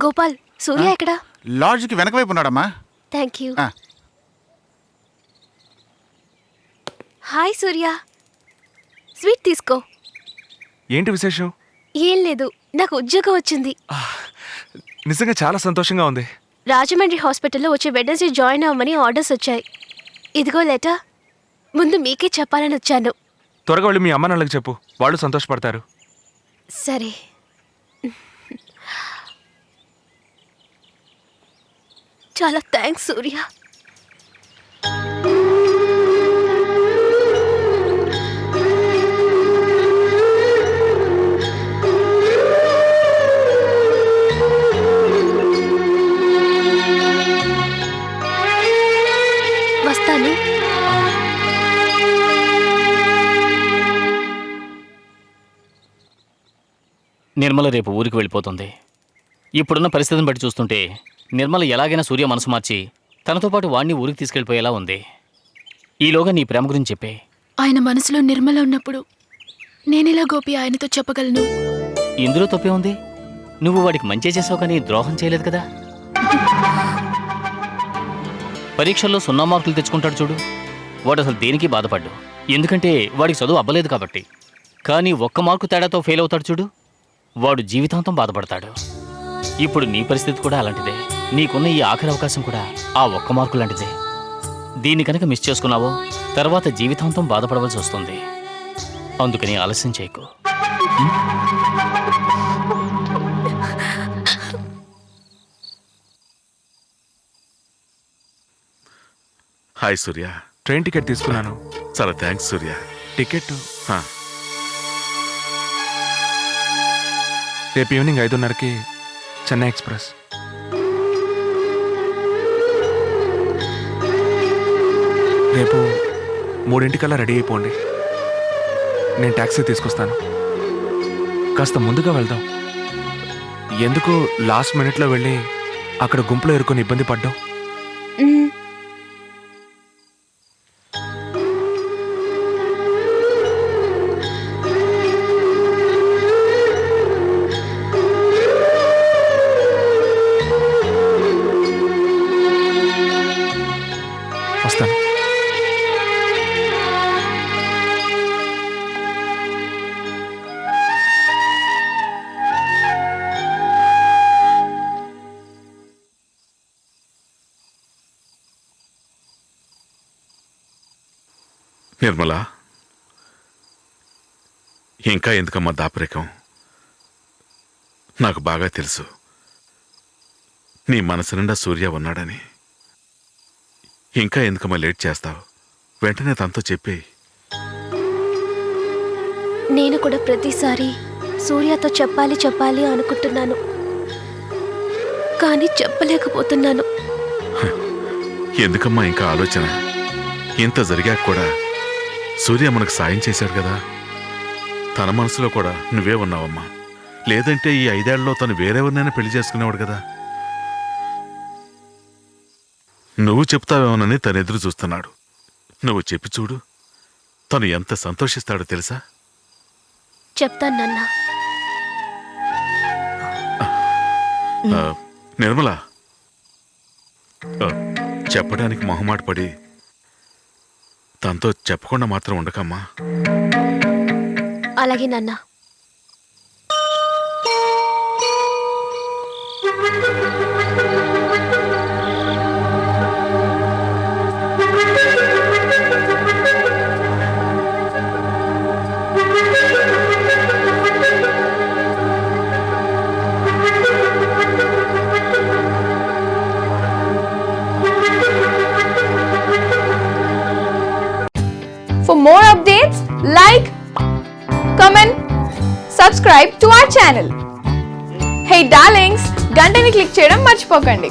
గోపాల్, సూర్య ఎక్కడా? లాడ్జ్కి వెనక వైపు ఉన్నాడమ్మా. Thank you. Hi Surya, sweet తీసుకో. ఏంటి విశేషం? ఏం లేదు, నాకు ఉద్యోగం వచ్చింది. నిజంగా చాలా సంతోషంగా ఉంది. రాజమండ్రి హాస్పిటల్లో వచ్చే వెడ్నెస్డే జాయిన్ అవ్వమని ఆర్డర్స్ వచ్చాయి. ఇదిగో లెటర్. ముందు మీకే చెప్పాలని వచ్చాను. త్వరగా వెళ్ళి మీ అమ్మ నాన్నలకు చెప్పు, వాళ్ళు సంతోషపడతారు. సరే. చాలా థ్యాంక్స్ సూర్య. వస్తాను. నిర్మల రేపు ఊరికి వెళ్ళిపోతుంది. ఇప్పుడున్న పరిస్థితిని బట్టి చూస్తుంటే నిర్మల ఎలాగైనా సూర్య మనసు మార్చి తనతో పాటు వాణ్ణి ఊరికి తీసుకెళ్ళిపోయేలా ఉంది. ఈలోగా నీ ప్రేమ గురించి చెప్పే. ఆయన మనసులో నిర్మల ఉన్నప్పుడు నేనెలా గోపి ఆయనతో చెప్పగలను? ఇందులో తప్పే ఉంది? నువ్వు వాడికి మంచి చేసావు కానీ ద్రోహం చేయలేదు కదా. పరీక్షల్లో 0 మార్కులు తెచ్చుకుంటాడు చూడు, వాడు అసలు దేనికి బాధపడ్డు. ఎందుకంటే వాడికి చదువు అవ్వలేదు కాబట్టి. కానీ 1 మార్కు తేడాతో ఫెయిల్ అవుతాడు చూడు, వాడు జీవితాంతం బాధపడతాడు. ఇప్పుడు నీ పరిస్థితి కూడా అలాంటిదే. నీకున్న ఈ ఆఖరి అవకాశం కూడా ఆ 1 మార్కు లాంటిదే. దీన్ని కనుక మిస్ చేసుకున్నావో తర్వాత జీవితాంతం బాధపడవలసి వస్తుంది. అందుకని ఆలస్యం చేయకు. హాయ్ సూర్య. ట్రైన్ టికెట్ తీసుకున్నాను. చాలా థ్యాంక్స్ సూర్య. టికెట్ రేపు ఈవినింగ్ 5:30కి చెన్నై ఎక్స్ప్రెస్. రేపు 3:00కల్లా రెడీ అయిపోండి. నేను ట్యాక్సీ తీసుకొస్తాను. కాస్త ముందుగా వెళ్దాం. ఎందుకు లాస్ట్ మినిట్లో వెళ్ళి అక్కడ గుంపులో ఇరుకొని ఇబ్బంది పడ్డాం? వస్తాను. నిర్మల, ఇంకా ఎందుకమ్మా దాపరికం? నాకు బాగా తెలుసు నీ మనసు నిండా సూర్య ఉన్నాడని. ఇంకా ఎందుకమ్మా లేట్ చేస్తావు? వెంటనే తనతో చెప్పేయి. నేను కూడా ప్రతిసారి సూర్యతో చెప్పాలి అనుకుంటున్నాను, కానీ చెప్పలేకపోతున్నాను. ఎందుకమ్మా ఇంకా ఆలోచన? ఇంత జరిగాక కూడా సూర్య మనకు సాయం చేశాడు కదా. తన మనసులో కూడా నువ్వే ఉన్నావమ్మా. లేదంటే ఈ 5 ఏళ్లలో తను వేరెవరినైనా పెళ్లి చేసుకునేవాడు కదా. నువ్వు చెప్తావేమోనని తను ఎదురు చూస్తున్నాడు. నువ్వు చెప్పి చూడు, తను ఎంత సంతోషిస్తాడో తెలుసా? చెప్తాను నాన్న. నిర్మల, చెప్పడానికి మొహమాట పడి తనతో చెప్పకుండా మాత్రం ఉండకమ్మా. అలాగే నాన్న. For more updates, like, comment, subscribe to our channel. Hey darlings, గంటని click చేయడం మర్చిపోకండి.